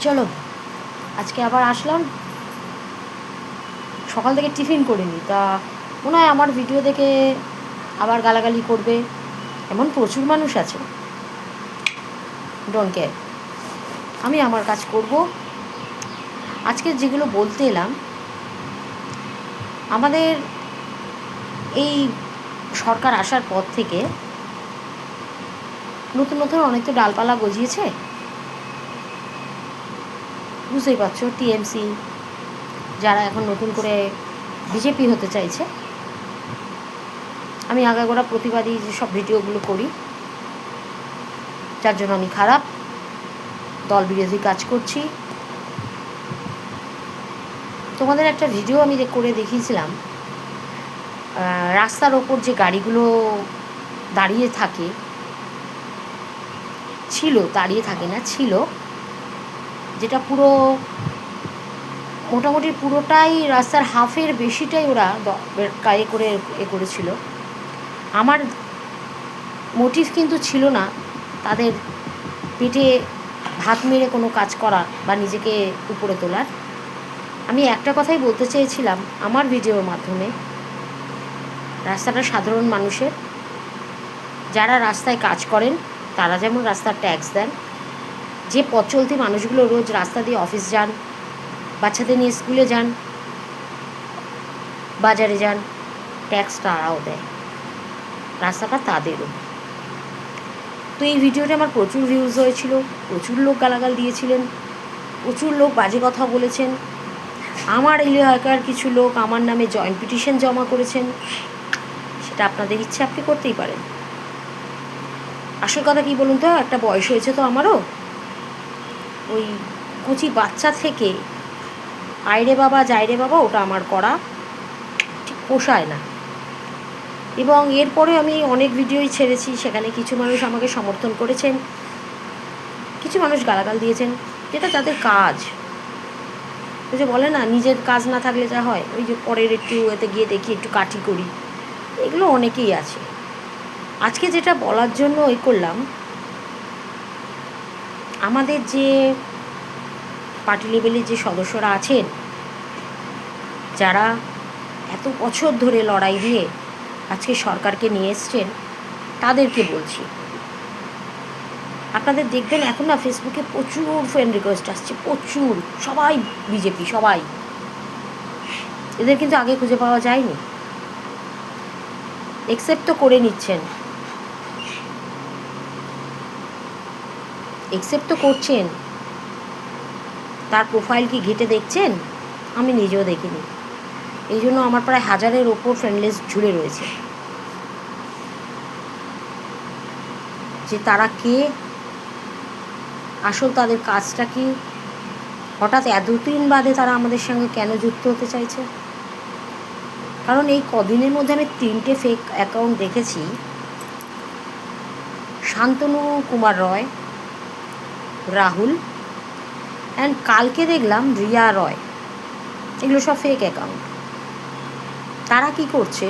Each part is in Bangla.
চলো আজকে আবার আসলাম। সকাল থেকে টিফিন করিনি, তা মনে হয় আমার ভিডিও দেখে আবার গালাগালি করবে, এমন প্রচুর মানুষ আছে। ডোন্ট কেয়ার, আমি আমার কাজ করব। আজকে যেগুলো বলতে এলাম, আমাদের এই সরকার আসার পর থেকে নতুন নতুন অনেক তো ডালপালা গজিয়েছে, বুঝতেই পারছো। টিএমসি যারা এখন নতুন করে বিজেপি হতে চাইছে, আমি আগাগোড়া প্রতিবাদী যে সব ভিডিওগুলো করি, যার জন্য আমি খারাপ দল বিরোধী কাজ করছি। তোমাদের একটা ভিডিও আমি করে দেখিয়েছিলাম, রাস্তার ওপর যে গাড়িগুলো দাঁড়িয়ে থাকে, দাঁড়িয়ে থাকে না, ছিল, যেটা পুরো মোটামুটি পুরোটাই রাস্তার হাফের বেশিটাই ওরা গায়ে করে করেছিল। আমার মোটিভ কিন্তু ছিল না তাদের পেটে ভাত মেরে কোনো কাজ করা বা নিজেকে উপরে তোলার। আমি একটা কথাই বলতে চেয়েছিলাম আমার ভিডিওর মাধ্যমে, রাস্তাটা সাধারণ মানুষের, যারা রাস্তায় কাজ করেন তারা যেমন রাস্তার ট্যাক্স দেন, যে পথ চলতি মানুষগুলো রোজ রাস্তা দিয়ে অফিস যান, বাচ্চাদের নিয়ে স্কুলে যান, বাজারে যান, ট্যাক্স তারাও দেয়, রাস্তাটা তাদেরও। তো এই ভিডিওটা আমার প্রচুর ভিউজ হয়েছিল, প্রচুর লোক গালাগাল দিয়েছিলেন, প্রচুর লোক বাজে কথা বলেছেন। আমার এলাকার কিছু লোক আমার নামে জয়েন্ট পিটিশন জমা করেছেন, সেটা আপনাদের ইচ্ছে আপনি করতেই পারেন। আসল কথা কী বলুন তো, একটা বয়স হয়েছে তো আমারও, ওই কচি বাচ্চা থেকে আইরে বাবা যাইরে বাবা ওটা আমার করা ঠিক পোষায় না। এবং এরপরে আমি অনেক ভিডিওই ছেড়েছি, সেখানে কিছু মানুষ আমাকে সমর্থন করেছেন, কিছু মানুষ গালাগাল দিয়েছেন, যেটা তাদের কাজ। ওই যে বলে না, নিজের কাজ না থাকলে যা হয়, ওই যে পরের একটু এতে গিয়ে দেখি একটু কাঠি করি, এগুলো অনেকেই আছে। আজকে যেটা বলার জন্য ওই করলাম, আমাদের যে পার্টি লেভেলের যে সদস্যরা আছেন, যারা এত বছর ধরে লড়াই দিয়ে আজকে সরকারকে নিয়ে এসছেন, তাদেরকে বলছি, আপনাদের দেখবেন এখন না ফেসবুকে প্রচুর ফ্রেন্ড রিকোয়েস্ট আসছে, প্রচুর, সবাই বিজেপি, সবাই। এদের কিন্তু আগে খুঁজে পাওয়া যায়নি, একসেপ্ট তো করে নিচ্ছেন, একসেপ্ট তো করছেন, তার প্রোফাইল কি ঘেটে দেখছেন? আমি নিজেও দেখিনি। এই জন্য আমার প্রায় 1000-এর ওপর ফ্রেন্ড লিস্ট ঝুলে রয়েছে। যে তারা কে, আসল তাদের কাজটা কি, হঠাৎ এতদিন বাদে তারা আমাদের সঙ্গে কেন যুক্ত হতে চাইছে? কারণ এই কদিনের মধ্যে আমি 3টে ফেক অ্যাকাউন্ট দেখেছি। শান্তনু কুমার রয়, রাহুল, অ্যান্ড কালকে দেখলাম রিয়া রয়, এগুলো সব ফেক অ্যাকাউন্ট। তারা কি করছে,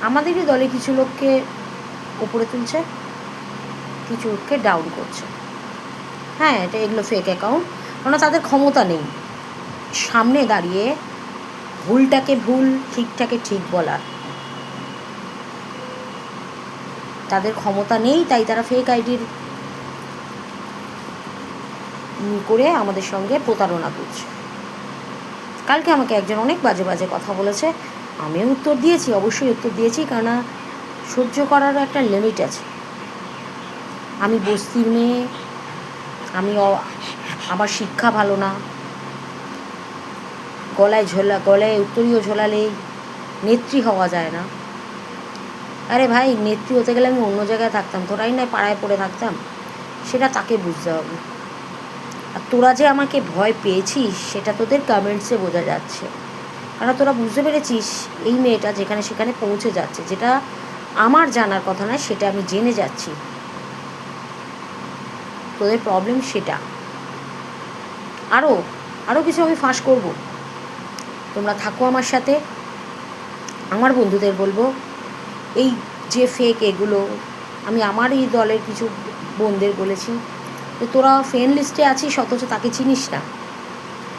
আমাদেরই দলে কিছু লোককে উপরে তুলছে, কিছু লোককে ডাউন করছে। হ্যাঁ, এগুলো ফেক অ্যাকাউন্ট, কারণ তাদের ক্ষমতা নেই সামনে দাঁড়িয়ে ভুলটাকে ভুল, ঠিকটাকে ঠিক বলার। তাদের ক্ষমতা নেই, তাই তারা ফেক আইডির করে আমাদের সঙ্গে প্রতারণা করছে। কালকে আমাকে একজন অনেক বাজে বাজে কথা বলেছে, আমিও উত্তর দিয়েছি, অবশ্যই উত্তর দিয়েছি, কারণ সহ্য করারও একটা লিমিট আছে। আমি বস্তির মেয়ে, আমার শিক্ষা ভালো না, গলায় উত্তরীয় ঝোলালেই নেত্রী হওয়া যায় না। আরে ভাই, নেত্রী হতে গেলে আমি অন্য জায়গায় থাকতাম, তোরাই নয় পাড়ায় পড়ে থাকতাম, সেটা তাকে বুঝতে হবে। আর তোরা যে আমাকে ভয় পেয়েছিস সেটা তোদের কমেন্টসে বোঝা যাচ্ছে, কারণ তোরা বুঝতে পেরেছিস এই মেয়েটা যেখানে সেখানে পৌঁছে যাচ্ছে, যেটা আমার জানার কথা নয়, সেটা আমি জেনে যাচ্ছি। তোদের প্রবলেম সেটা। আরও কিছু আমি ফাঁস করব, তোমরা থাকো আমার সাথে। আমার বন্ধুদের বলবো, এই যে ফেক এগুলো, আমি আমার এই দলের কিছু বোনদের বলেছি, যে তোরা ফ্রেন্ড লিস্টে আছিস অথচ তাকে চিনিস না,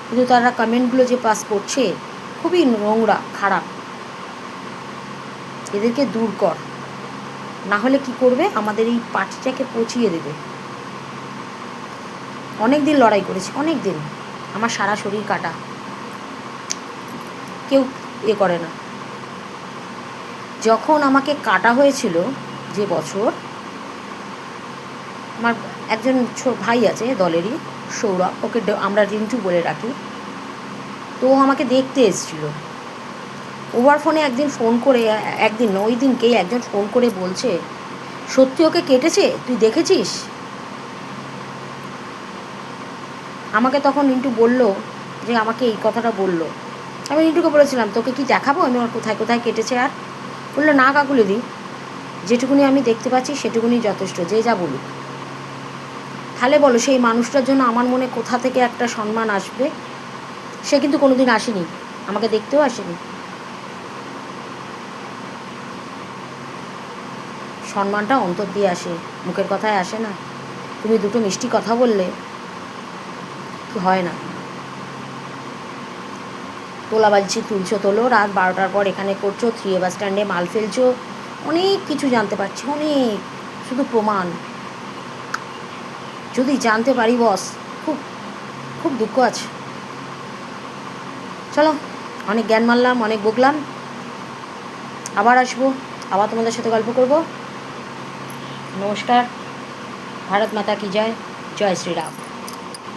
কিন্তু তারা কমেন্টগুলো যে পাস করছে খুবই নোংরা, খারাপ। এদেরকে দূর কর, না হলে কি করবে, আমাদের এই পার্টিটাকে পচিয়ে দেবে। অনেক দিন লড়াই করেছি, অনেক দিন, আমার সারা শরীর কাটা, কেউ করে না। যখন আমাকে কাটা হয়েছিল যে বছর, আমার একজন ভাই আছে দলেরই, সৌরভ, ওকে আমরা রিন্টু বলে রাখি, তো ও আমাকে দেখতে এসেছিল। ওভার ফোনে একদিন ফোন করে, একদিন ওই দিনকেই একজন ফোন করে বলছে, সত্যি ওকে কেটেছে, তুই দেখেছিস? আমাকে তখন রিন্টু বলল যে আমাকে এই কথাটা বলল। আমি রিন্টুকে বলেছিলাম, তোকে কি দেখাবো আমি আমার কোথায় কোথায় কেটেছে? আর বললো, না কাকুলিদি, যেটুকুনি আমি দেখতে পাচ্ছি সেটুকুনি যথেষ্ট, যে যা বলুক। তাহলে বলো, সেই মানুষটার জন্য আমার মনে কোথা থেকে একটা সম্মান আসবে? সে কিন্তু কোনোদিন আসেনি, আমাকে দেখতেও আসেনি। সম্মানটা অন্তর দিয়ে আসে, মুখের কথায় আসে না। তুমি দুটো মিষ্টি কথা বললে কি হয় না? তোলাবাজি তুলছো, তোলো, রাত 12টার পর এখানে করছো, 3A বাস স্ট্যান্ডে মাল ফেলছো, অনেক কিছু জানতে পারছি, অনেক, শুধু প্রমাণ। যদি জানতে পারি বস, খুব খুব দুঃখ আছে। চলো, অনেক জ্ঞান মারলাম, অনেক বকলাম, আবার আসবো, আবার তোমাদের সাথে গল্প করব। নমস্কার, ভারত মাতা কি জয়, জয় শ্রীরাম।